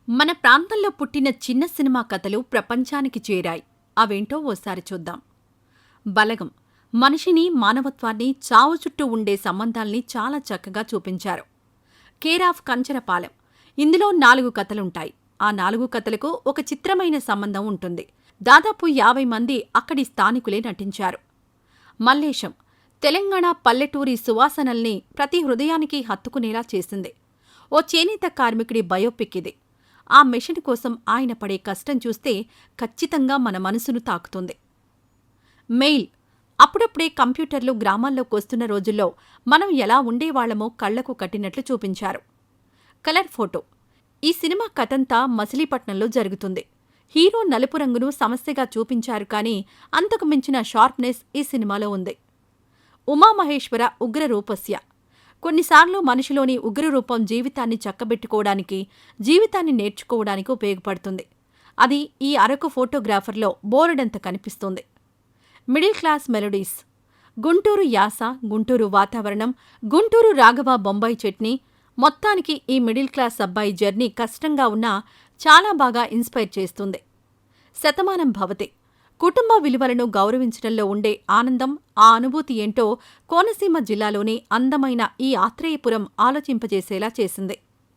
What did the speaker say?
మన ప్రాంతంలో పుట్టిన చిన్న సినిమా కథలు ప్రపంచానికి చేరాయి. అవేంటో ఓసారి చూద్దాం. బలగం మనిషిని, మానవత్వాన్ని, చావు చుట్టూ ఉండే సంబంధాల్ని చాలా చక్కగా చూపించారు. కేర్ ఆఫ్ కంచరపాలెం ఇందులో 4 కథలుంటాయి. ఆ 4 కథలకు ఒక చిత్రమైన సంబంధం ఉంటుంది. దాదాపు 50 మంది అక్కడి స్థానికులే నటించారు. మల్లేశం తెలంగాణ పల్లెటూరి సువాసనల్ని ప్రతి హృదయానికి హత్తుకునేలా చేసింది. ఓ చేనేత కార్మికుడి బయోపిక్ ఇది. ఆ మెషిన్ కోసం ఆయన పడే కష్టం చూస్తే ఖచ్చితంగా మన మనసును తాకుతుంది. మెయిల్ అప్పుడప్పుడే కంప్యూటర్లు గ్రామాల్లోకొస్తున్న రోజుల్లో మనం ఎలా ఉండేవాళ్లమో కళ్లకు కట్టినట్లు చూపించారు. కలర్ ఫోటో ఈ సినిమా కథంతా మచిలీపట్నంలో జరుగుతుంది. హీరో నలుపు రంగును సమస్యగా చూపించారు, కానీ అంతకు మించిన షార్ప్నెస్ ఈ సినిమాలో ఉంది. ఉమామహేశ్వర ఉగ్రరూపస్య కొన్నిసార్లు మనిషిలోని ఉగ్రరూపం జీవితాన్ని చక్కబెట్టుకోవడానికి, జీవితాన్ని నేర్చుకోవడానికి ఉపయోగపడుతుంది. అది ఈ అరకు ఫోటోగ్రాఫర్లో బోలెడంత కనిపిస్తుంది. మిడిల్ క్లాస్ మెలోడీస్ గుంటూరు యాస, గుంటూరు వాతావరణం, గుంటూరు రాఘవ బొంబాయి చట్నీ, మొత్తానికి ఈ మిడిల్ క్లాస్ అబ్బాయి జర్నీ కష్టంగా ఉన్నా చాలా బాగా ఇన్స్పైర్ చేస్తుంది. శతమానం భవతి కుటుంబ విలువలను గౌరవించడంలో ఉండే ఆనందం, ఆ అనుభూతి ఏంటో కోనసీమ జిల్లాలోని అందమైన ఈ ఆత్రేయపురం ఆలోచింపజేసేలా చేసింది.